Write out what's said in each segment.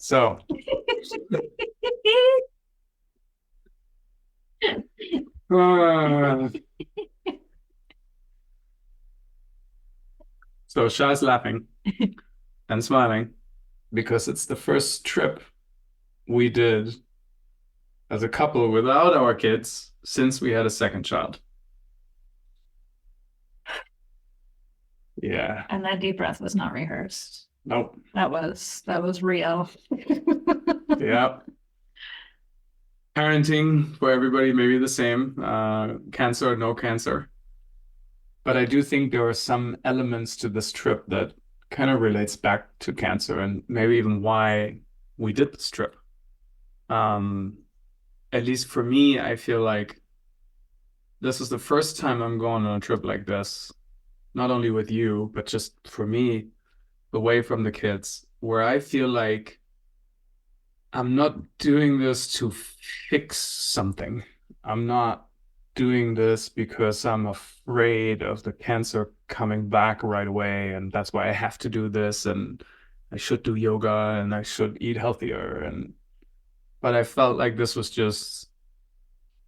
So, uh, so Shah's laughing and smiling because it's the first trip we did as a couple without our kids since we had a second child. Yeah. And that deep breath was not rehearsed. Nope. That was real. Yeah. Parenting for everybody may be the same, cancer or no cancer. But I do think there are some elements to this trip that kind of relates back to cancer and maybe even why we did this trip. Um, at least for me, I feel like this is the first time I'm going on a trip like this, not only with you, but just for me, away from the kids, where I feel like I'm not doing this to fix something. I'm not doing this because I'm afraid of the cancer coming back right away, and that's why I have to do this, and I should do yoga and I should eat healthier. And but I felt like this was just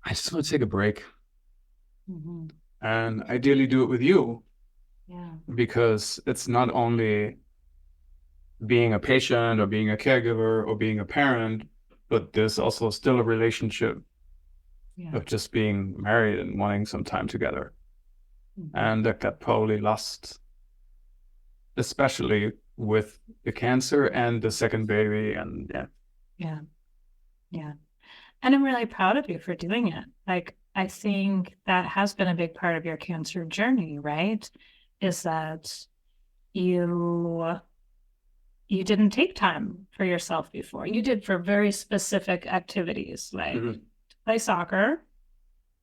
I just want to take a break Mhm. and ideally do it with you Yeah. because it's not only being a patient or being a caregiver or being a parent, but there's also still a relationship Yeah. of just being married and wanting some time together. Mhm. And that got probably lost, especially with the cancer and the second baby. And yeah. Yeah. Yeah. And I'm really proud of you for doing it. Like, I think that has been a big part of your cancer journey, right? Is that you you didn't take time for yourself before. You did for very specific activities like Mhm. play soccer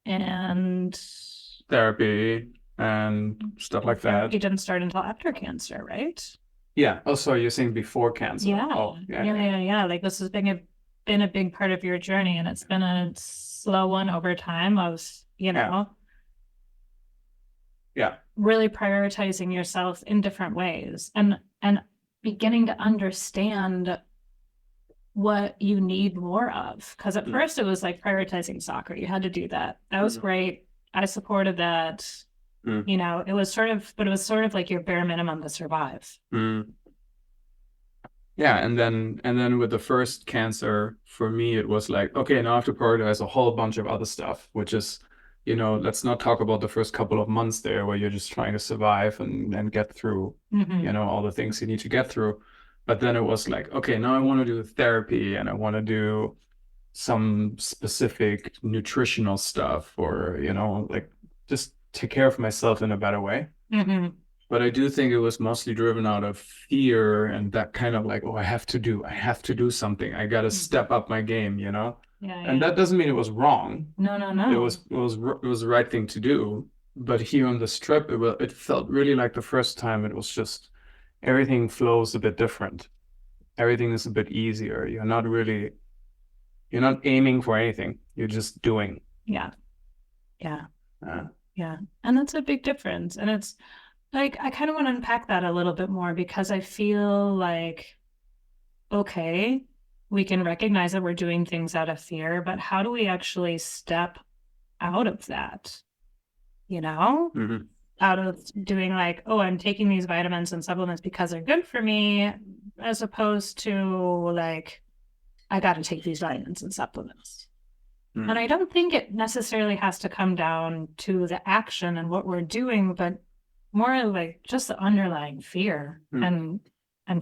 and Therapy and stuff like therapy that. didn't start until after cancer, right? Yeah. Oh, sorry, you're saying before cancer. Yeah. Oh, yeah. Yeah. Like this has been a big part of your journey, and it's been a slow one over time of, Yeah. Yeah. really prioritizing yourself in different ways and beginning to understand what you need more of. Because at first it was like prioritizing soccer. You had to do that. That was great. I supported that. Mm. It was sort of like your bare minimum to survive. Mm. Yeah, and then with the first cancer, for me it was like, okay, now I have to prioritize a whole bunch of other stuff, which is, let's not talk about the first couple of months there where you're just trying to survive and get through, Mm-hmm. all the things you need to get through. But then it was like, okay, now I want to do therapy and I want to do some specific nutritional stuff or, like just take care of myself in a better way. Mm-hmm. But I do think it was mostly driven out of fear and that kind of like, oh, I have to do something. I got to step up my game. Yeah, And yeah. that doesn't mean it was wrong. No, no, It no. was it was it was the right thing to do. But here on this trip, it felt really like the first time it was just everything flows a bit different. Everything is a bit easier. You're not aiming for anything. You're just doing. Yeah, yeah, Uh, yeah. And that's a big difference. And it's like, I kind of want to unpack that a little bit more because I feel like, okay, we can recognize that we're doing things out of fear, but how do we actually step out of that? You know, mhm. out of doing like, oh, I'm taking these vitamins and supplements because they're good for me, as opposed to like, I got to take these vitamins and supplements. And I don't think it necessarily has to come down to the action and what we're doing, but more like just the underlying fear and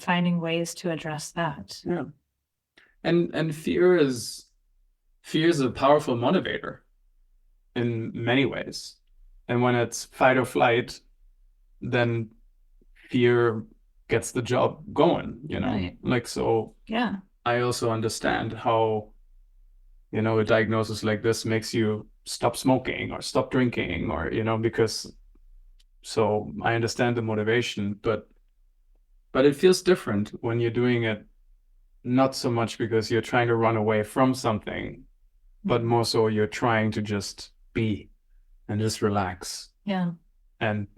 finding ways to address that. Yeah. And fear is a powerful motivator in many ways. And when it's fight or flight, then fear gets the job going. Right. Like, so Yeah. I also understand how, a diagnosis like this makes you stop smoking or stop drinking or, because so I understand the motivation, but it feels different when you're doing it not so much because you're trying to run away from something, but more so you're trying to just be and just relax Yeah. and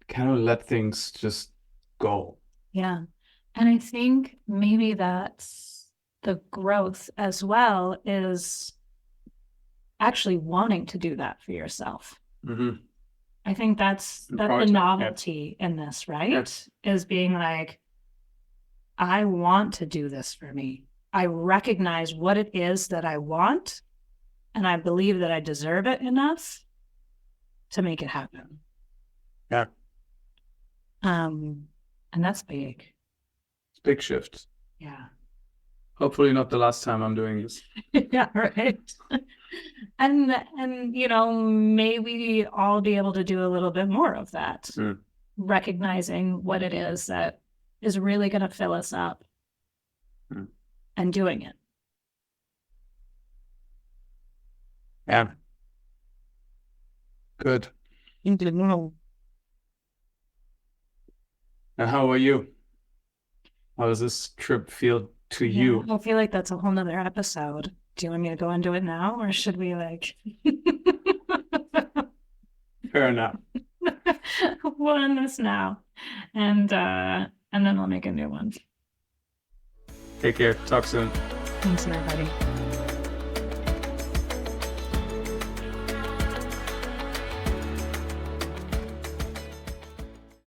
kind of let things just go. Yeah. And I think maybe that's the growth as well is actually wanting to do that for yourself. Mm-hmm. I think that's the novelty in this, right? Is being like, I want to do this for me. I recognize what it is that I want, and I believe that I deserve it enough to make it happen. Yeah. And that's big. It's a big shift. Yeah. Hopefully not the last time I'm doing this. Yeah, right. And may we all be able to do a little bit more of that, recognizing what it is that is really going to fill us up and doing it. Yeah. Good. And how are you? How does this trip feel to you? I feel like that's a whole nother episode. Do you want me to go into it now, or should we like Fair enough. We'll end this now, and then I'll make a new one. Take care. Talk soon. Thanks, everybody.